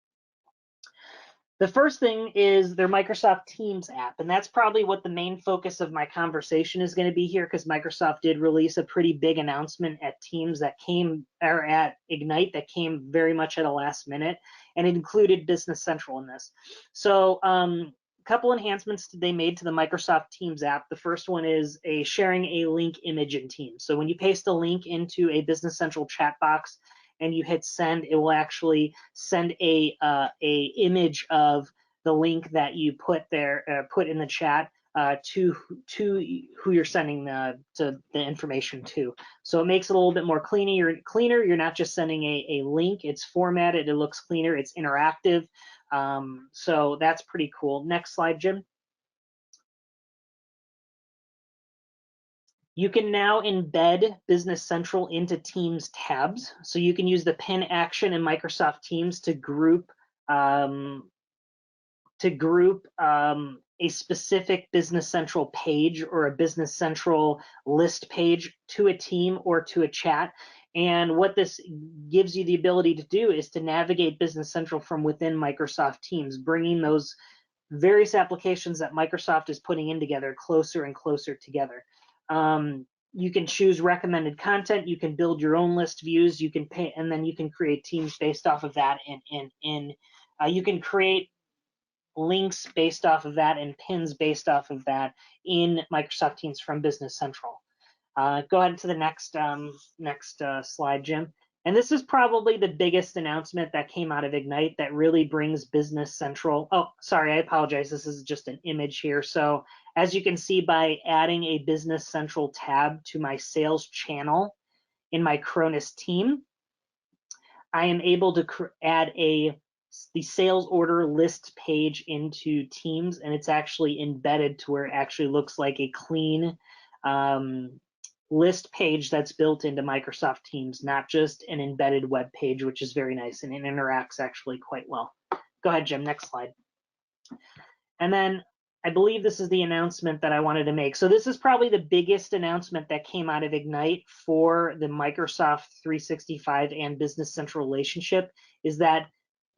The first thing is their Microsoft Teams app, and that's probably what the main focus of my conversation is going to be here, because Microsoft did release a pretty big announcement at Teams that came, or at Ignite, that came very much at a last minute, and it included Business Central in this. So couple enhancements they made to the Microsoft Teams app. The first one is sharing a link image in Teams. So when you paste a link into a Business Central chat box and you hit send, it will actually send a image of the link that you put in the chat to who you're sending the information to. So it makes it a little bit more cleaner. You're not just sending a link. It's formatted. It looks cleaner. It's interactive. So that's pretty cool. Next slide, Jim. You can now embed Business Central into Teams tabs. So you can use the pin action in Microsoft Teams to group a specific Business Central page or a Business Central list page to a team or to a chat. And what this gives you the ability to do is to navigate Business Central from within Microsoft Teams, bringing those various applications that Microsoft is putting in together closer and closer together. You can choose recommended content. You can build your own list views. You can pay, and then you can create teams based off of that. You can create links based off of that and pins based off of that in Microsoft Teams from Business Central. Go ahead to the next slide, Jim. And this is probably the biggest announcement that came out of Ignite that really brings Business Central. Oh, sorry, I apologize. This is just an image here. So as you can see, by adding a Business Central tab to my sales channel in my Cronus team, I am able to add the sales order list page into Teams, and it's actually embedded to where it actually looks like a clean list page that's built into Microsoft Teams, not just an embedded web page, which is very nice, and it interacts actually quite well. Go ahead, Jim, next slide. And then I believe this is the announcement that I wanted to make. So this is probably the biggest announcement that came out of Ignite for the Microsoft 365 and Business Central relationship, is that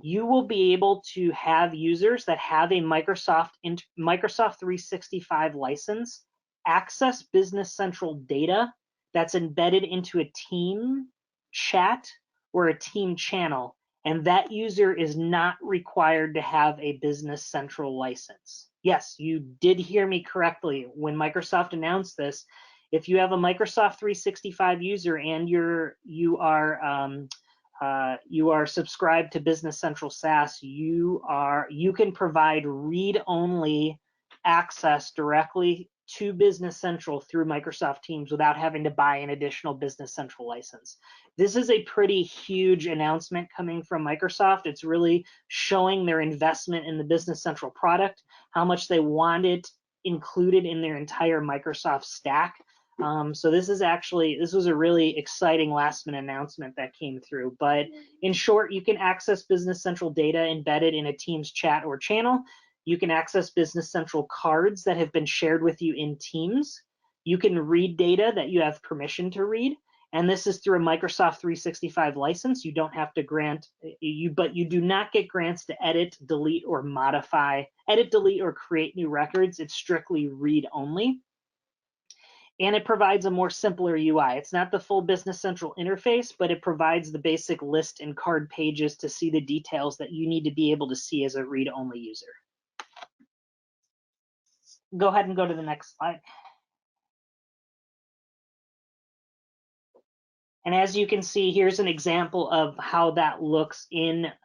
you will be able to have users that have a Microsoft 365 license access Business Central data that's embedded into a team chat or a team channel, and that user is not required to have a Business Central license. Yes, you did hear me correctly. When Microsoft announced this, if you have a Microsoft 365 user and you are subscribed to Business Central SaaS, you can provide read-only access directly to Business Central through Microsoft Teams without having to buy an additional Business Central license. This is a pretty huge announcement coming from Microsoft. It's really showing their investment in the Business Central product, how much they want it included in their entire Microsoft stack. So this was a really exciting last minute announcement that came through. But in short, you can access Business Central data embedded in a Teams chat or channel. You can access Business Central cards that have been shared with you in Teams. You can read data that you have permission to read. And this is through a Microsoft 365 license. You don't have to but you do not get grants to edit, delete, or create new records. It's strictly read only. And it provides a more simpler UI. It's not the full Business Central interface, but it provides the basic list and card pages to see the details that you need to be able to see as a read-only user. Go ahead and go to the next slide. And as you can see, here's an example of how that looks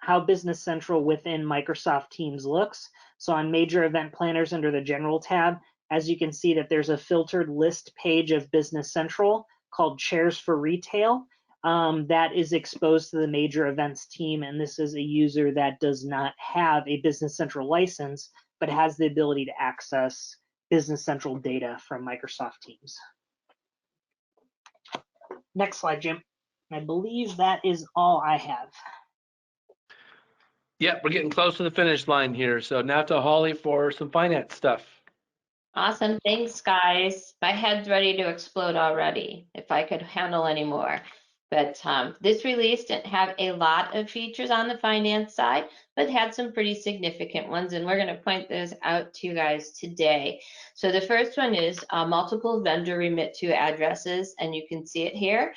how Business Central within Microsoft Teams looks. So on major event planners under the general tab, as you can see that there's a filtered list page of Business Central called Chairs for Retail that is exposed to the major events team. And this is a user that does not have a Business Central license, but has the ability to access Business Central data from Microsoft Teams. Next slide, Jim. I believe that is all I have. Yeah, we're getting close to the finish line here. So now to Holly for some finance stuff. Awesome. Thanks, guys. My head's ready to explode already, if I could handle any more. But this release didn't have a lot of features on the finance side, but had some pretty significant ones, and we're going to point those out to you guys today. So the first one is multiple vendor remit to addresses, and you can see it here.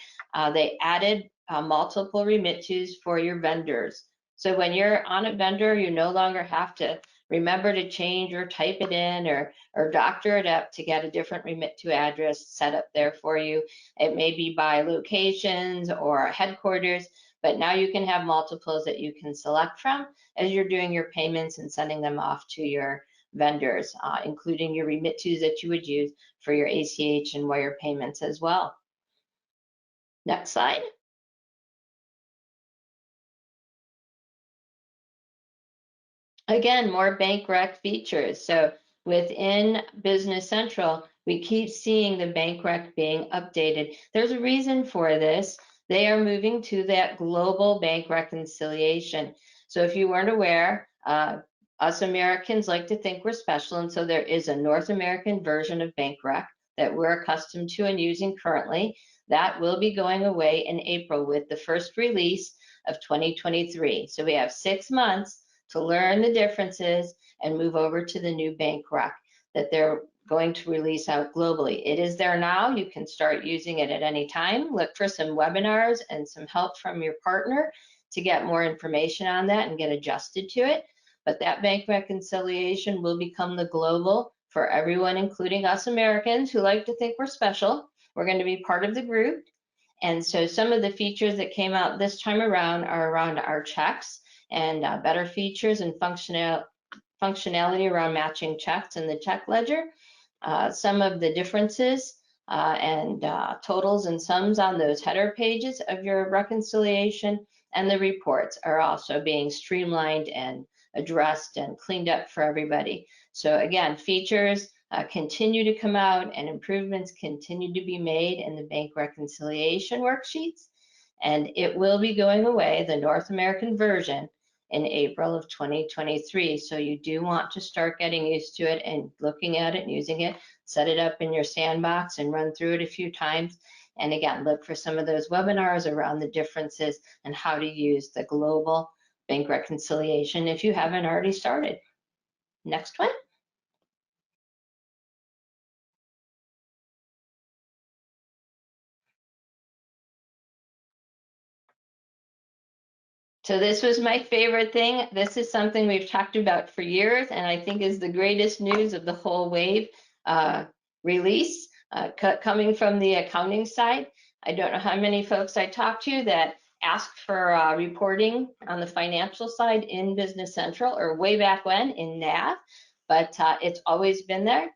They added multiple remit tos for your vendors. So when you're on a vendor, you no longer have to remember to change or type it in or doctor it up to get a different remit to address set up there for you. It may be by locations or headquarters, but now you can have multiples that you can select from as you're doing your payments and sending them off to your vendors, including your remit tos that you would use for your ACH and wire payments as well. Next slide. Again, more bank rec features. So within Business Central, we keep seeing the bank rec being updated. There's a reason for this. They are moving to that global bank reconciliation. So if you weren't aware, us Americans like to think we're special, and so there is a North American version of bank rec that we're accustomed to and using currently. That will be going away in April with the first release of 2023. So we have 6 months to learn the differences and move over to the new bank rec that they're going to release out globally. It is there now. You can start using it at any time. Look for some webinars and some help from your partner to get more information on that and get adjusted to it. But that bank reconciliation will become the global for everyone, including us Americans who like to think we're special. We're going to be part of the group. And so some of the features that came out this time around are around our checks and better features and functionality around matching checks in the check ledger. Some of the differences and totals and sums on those header pages of your reconciliation, and the reports are also being streamlined and addressed and cleaned up for everybody. So again, features continue to come out and improvements continue to be made in the bank reconciliation worksheets, and it will be going away, the North American version, in April of 2023. So you do want to start getting used to it and looking at it and using it. Set it up in your sandbox and run through it a few times. And again, look for some of those webinars around the differences and how to use the global bank reconciliation if you haven't already started. Next one. So this was my favorite thing. This is something we've talked about for years, and I think is the greatest news of the whole wave release coming from the accounting side. I don't know how many folks I talked to that asked for reporting on the financial side in Business Central or way back when in NAV, but it's always been there.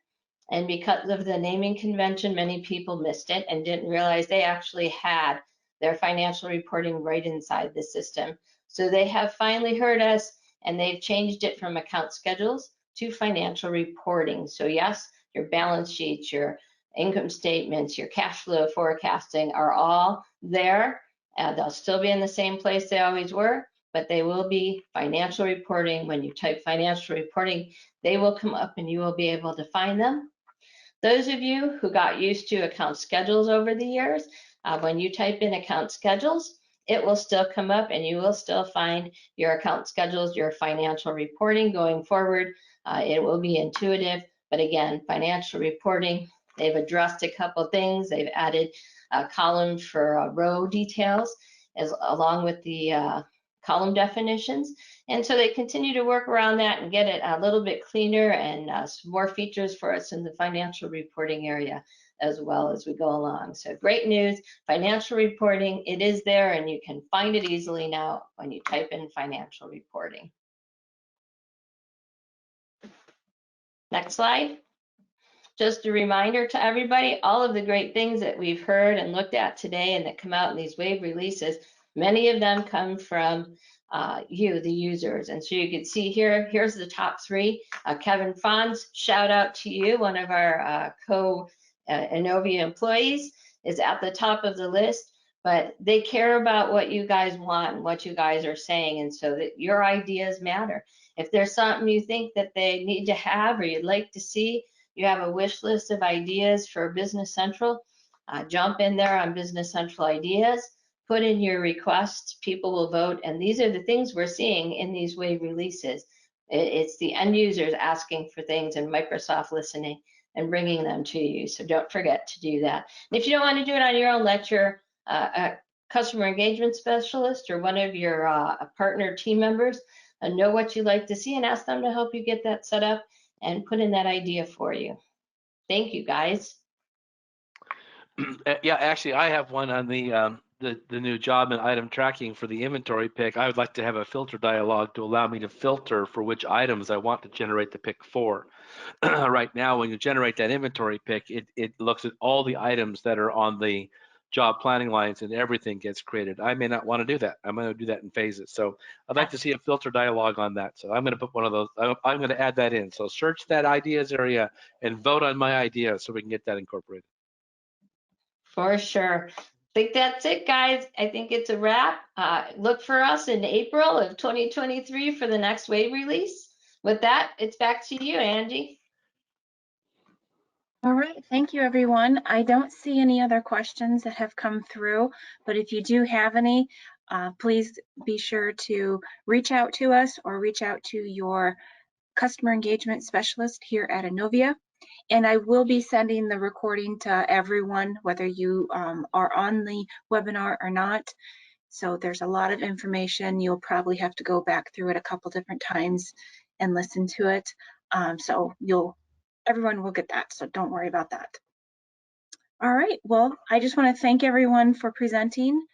And because of the naming convention, many people missed it and didn't realize they actually had their financial reporting right inside the system. So they have finally heard us, and they've changed it from account schedules to financial reporting. So yes, your balance sheets, your income statements, your cash flow forecasting are all there. They'll still be in the same place they always were, but they will be financial reporting. When you type financial reporting, they will come up and you will be able to find them. Those of you who got used to account schedules over the years, when you type in account schedules, it will still come up and you will still find your account schedules, your financial reporting going forward. It will be intuitive, but again, financial reporting, they've addressed a couple things. They've added a column for row details along with the column definitions. And so they continue to work around that and get it a little bit cleaner and some more features for us in the financial reporting area as well as we go along. So great news, financial reporting, it is there and you can find it easily now when you type in financial reporting. Next slide. Just a reminder to everybody, all of the great things that we've heard and looked at today and that come out in these wave releases, many of them come from you, the users. And so you can see here, here's the top three. Kevin Franz, shout out to you, one of our Innovia employees is at the top of the list, but they care about what you guys want and what you guys are saying, and so that your ideas matter. If there's something you think that they need to have or you'd like to see, you have a wish list of ideas for Business Central, jump in there on Business Central ideas, put in your requests, people will vote, and these are the things we're seeing in these wave releases. It's the end users asking for things and Microsoft listening and bringing them to you. So don't forget to do that. And if you don't want to do it on your own, let your customer engagement specialist or one of your partner team members know what you like to see and ask them to help you get that set up and put in that idea for you. Thank you, guys. Yeah, actually, I have one on the new job and item tracking for the inventory pick. I would like to have a filter dialog to allow me to filter for which items I want to generate the pick for. Right now, when you generate that inventory pick, it looks at all the items that are on the job planning lines and everything gets created. I may not want to do that. I'm going to do that in phases. So I'd like to see a filter dialog on that. So I'm going to put one of those, I'm going to add that in. So search that ideas area and vote on my idea so we can get that incorporated. For sure. I think that's it, guys. I think it's a wrap. Look for us in April of 2023 for the next wave release. With that, it's back to you, Angie. All right, thank you, everyone. I don't see any other questions that have come through, but if you do have any, please be sure to reach out to us or reach out to your customer engagement specialist here at Innovia. And I will be sending the recording to everyone, whether you are on the webinar or not. So there's a lot of information. You'll probably have to go back through it a couple different times and listen to it. So everyone will get that, so don't worry about that. All right, well, I just want to thank everyone for presenting.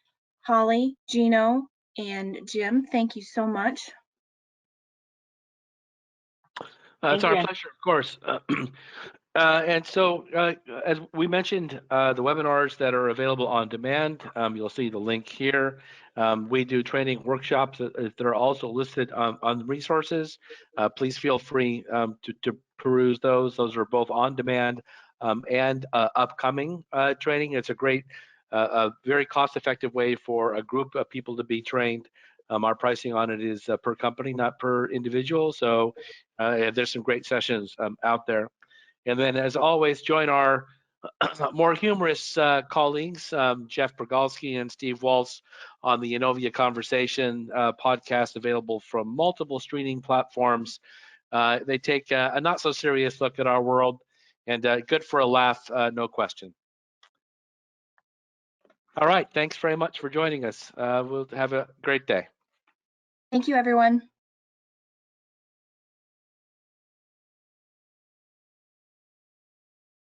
Holly, Gino, and Jim, thank you so much. It's our pleasure, of course. And so, as we mentioned, the webinars that are available on demand, you'll see the link here. We do training workshops that are also listed on the resources. Please feel free to peruse those. Those are both on demand and upcoming training. It's a great, very cost-effective way for a group of people to be trained. Our pricing on it is per company, not per individual. So there's some great sessions out there. And then, as always, join our more humorous colleagues, Jeff Bergalski and Steve Waltz, on the Innovia Conversation podcast, available from multiple streaming platforms. They take a not so serious look at our world, and good for a laugh, no question. All right, thanks very much for joining us. We'll have a great day. Thank you, everyone.